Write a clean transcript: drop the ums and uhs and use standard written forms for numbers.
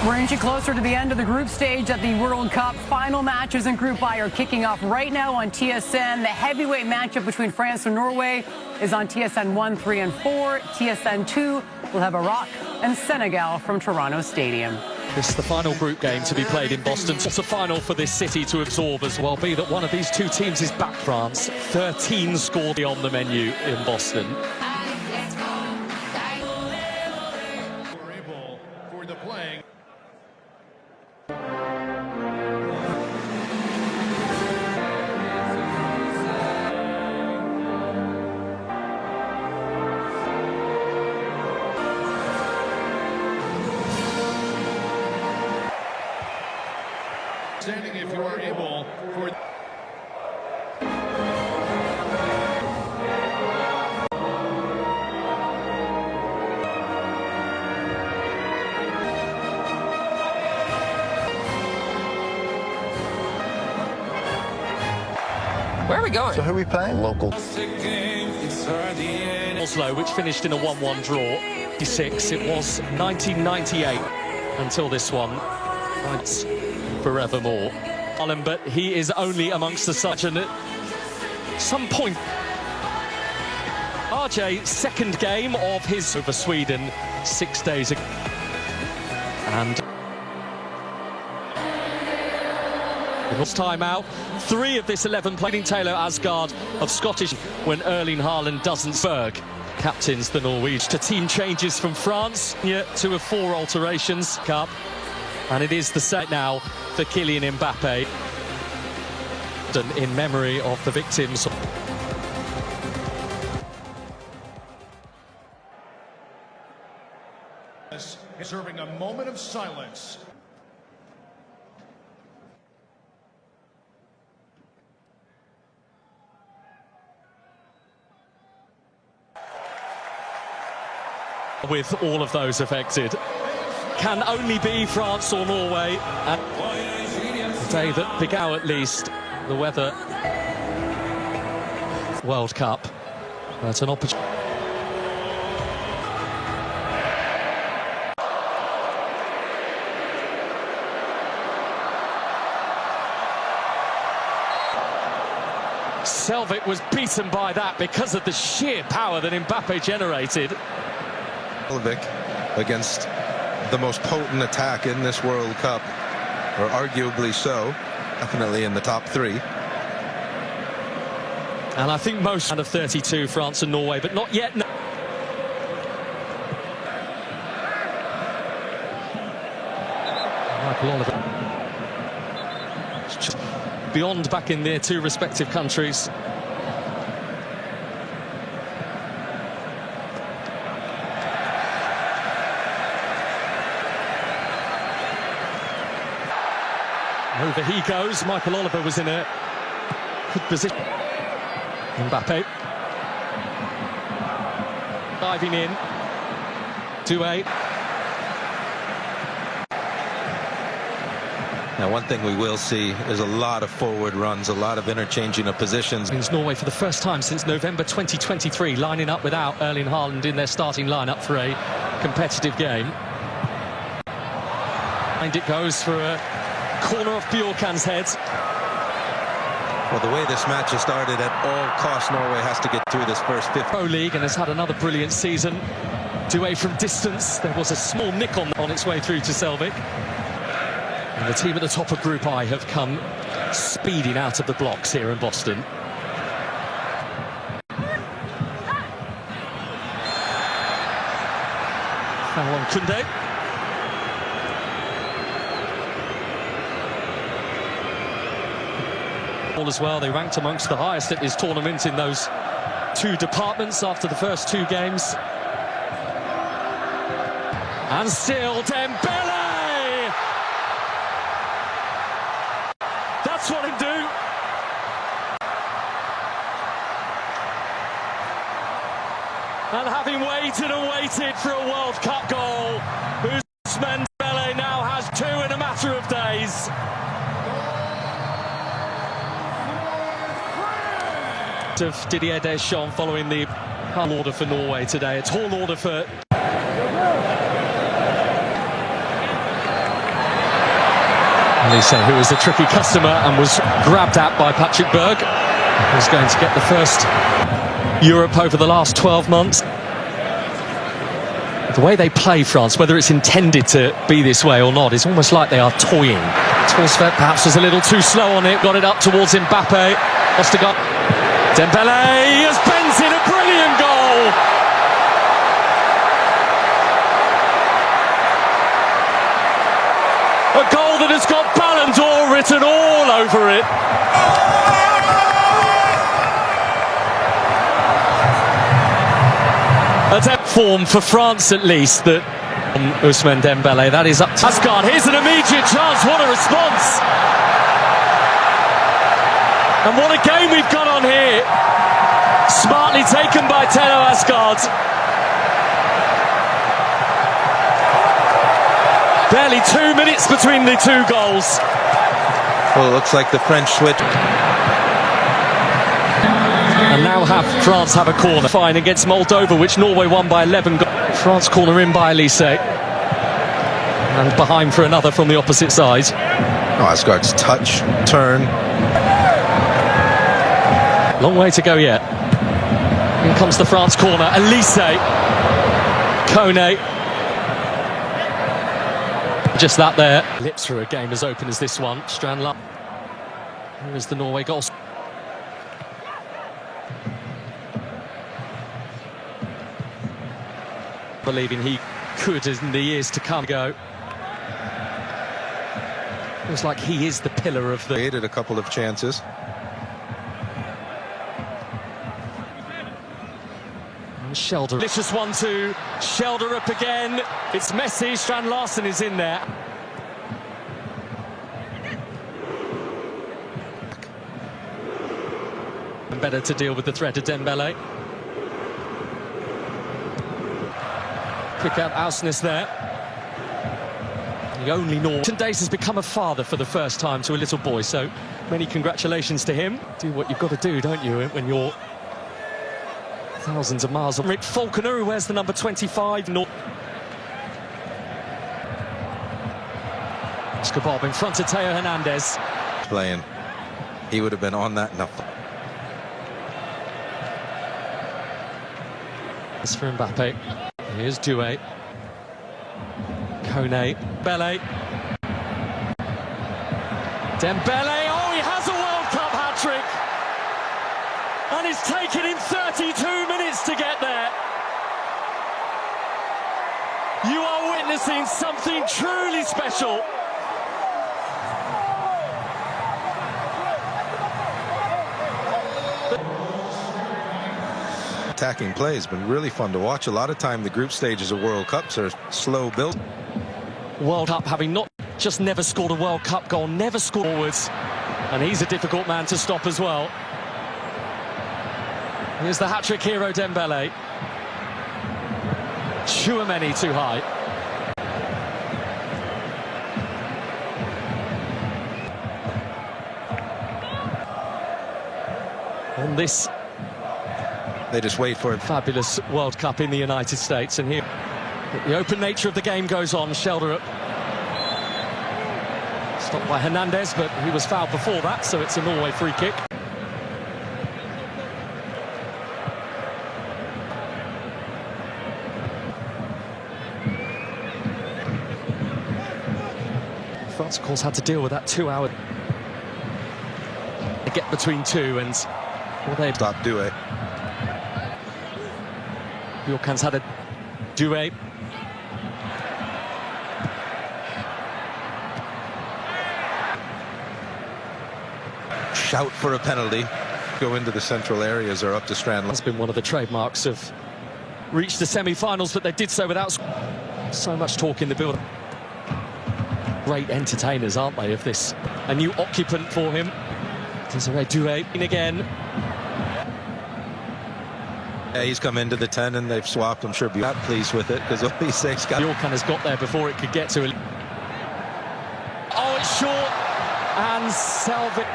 We're inching closer to the end of the group stage at the World Cup. Final matches in Group I are kicking off right now on TSN. The heavyweight matchup between France and Norway is on TSN 1, 3, and 4. TSN 2 will have Iraq and Senegal from Toronto Stadium. This is the final group game to be played in Boston. It's a final for this city to absorb as well. Be that one of these two teams is back. France 13 scored on the menu in Boston. We're able for the playing. Standing if you are able for Where are we going? So who are we playing? Local. Oslo, which finished in a 1-1 draw. 6. It was 1998 until this one. It's forevermore. Haaland, but he is only amongst the such, and at some point RJ second game of his over Sweden 6 days ago, and it was time out. 3 of this 11 playing Taylor Asgard of Scottish when Erling Haaland doesn't. Berg captains the Norwegian to team changes from France to a 4 alterations cup. And it is the set now for Kylian Mbappe, in memory of the victims. Serving a moment of silence. With all of those affected, can only be France or Norway. And the day that began, at least, the weather World Cup. That's an opportunity. Selvik was beaten by that because of the sheer power that Mbappe generated. Selvik against the most potent attack in this World Cup, or arguably so, definitely in the top 3. And I think most out of 32, France and Norway, but not yet. Michael Oliver. It's just beyond back in their 2 respective countries. Over he goes. Michael Oliver was in a good position. Mbappe diving in. 2-8. Now, one thing we will see is a lot of forward runs, a lot of interchanging of positions. Means Norway for the first time since November 2023 lining up without Erling Haaland in their starting lineup for a competitive game. And it goes for a corner off Bjorkan's head. Well, the way this match has started, at all costs, Norway has to get through this first 50. Pro League, and has had another brilliant season. 2-8 from distance. There was a small nick on its way through to Selvik. And the team at the top of Group I have come speeding out of the blocks here in Boston. Foul on Kunde. As well, they ranked amongst the highest at this tournament in those 2 departments after the first 2 games. And still Dembele! That's what he'll do. And having waited and waited for a World Cup goal, Ousmane Dembele now has 2 in a matter of days. Of Didier Deschamps following the order for Norway today. A tall order for Elise, who was a tricky customer and was grabbed at by Patrick Berg, was going to get the first Europe over the last 12 months. The way they play France, whether it's intended to be this way or not, is almost like they are toying. Torsvet perhaps was a little too slow on it, got it up towards Mbappe. Ostergaard. Dembele has bent in a brilliant goal. A goal that has got Ballon d'Or written all over it. Attempt form for France at least, that Ousmane Dembele. That is up to Asgard. Here's an immediate chance. What a response! And what a game we've got on here. Smartly taken by Telo Asgard. Barely 2 minutes between the two goals. Well, it looks like the French switch. And now France have a corner. Fine against Moldova, which Norway won by 11 goals. France corner in by Elise. And behind for another from the opposite side. Oh, Asgard's touch, turn. Long way to go yet. In comes the France corner. Elise. Kone. Just that there. Lips for a game as open as this one. Strandla. Here is the Norway goal. Believing he could, in the years to come, go. Looks like he is the pillar of the... Created a couple of chances. Shelder. Delicious 1-2. Shelder up again. It's Messi. Strand Larsen is in there. And better to deal with the threat of Dembele. Pick out Ausnes there. The only Norton Dace has become a father for the first time to a little boy, so many congratulations to him. Do what you've got to do, don't you, when you're thousands of miles of... Rick Falconer, who wears the number 25. Escobar in front of Teo Hernandez. Playing. He would have been on that enough. As for Mbappe, here's Doué. Kone. Dembele. Dembele, oh, he has a World Cup hat-trick! And it's taken him 32 minutes to get there. You are witnessing something truly special. Attacking play has been really fun to watch. A lot of time the group stages of World Cups are slow build. World Cup having not just never scored a World Cup goal, never scored forwards. And he's a difficult man to stop as well. Here's the hat-trick hero, Dembele. Chouameni too high. On this... They just wait for it. Fabulous World Cup in the United States, and here the open nature of the game goes on. Shelder up. Stopped by Hernandez, but he was fouled before that, so it's a Norway free kick. France, of course, had to deal with that 2 hour. They get between two, and well, they Stop Doué. Bjorkan's had a Doué. Shout for a penalty. Go into the central areas or up to Strand. That's been one of the trademarks of reached the semi-finals, but they did so without so much talk in the build. Great entertainers, aren't they, of this? A new occupant for him. Desiree Doué in again. Yeah, he's come into the 10 and they've swapped. I'm sure Bjork pleased with it because all these six got... Bjorkan has got there before it could get to it. Oh, it's short. And Selvik.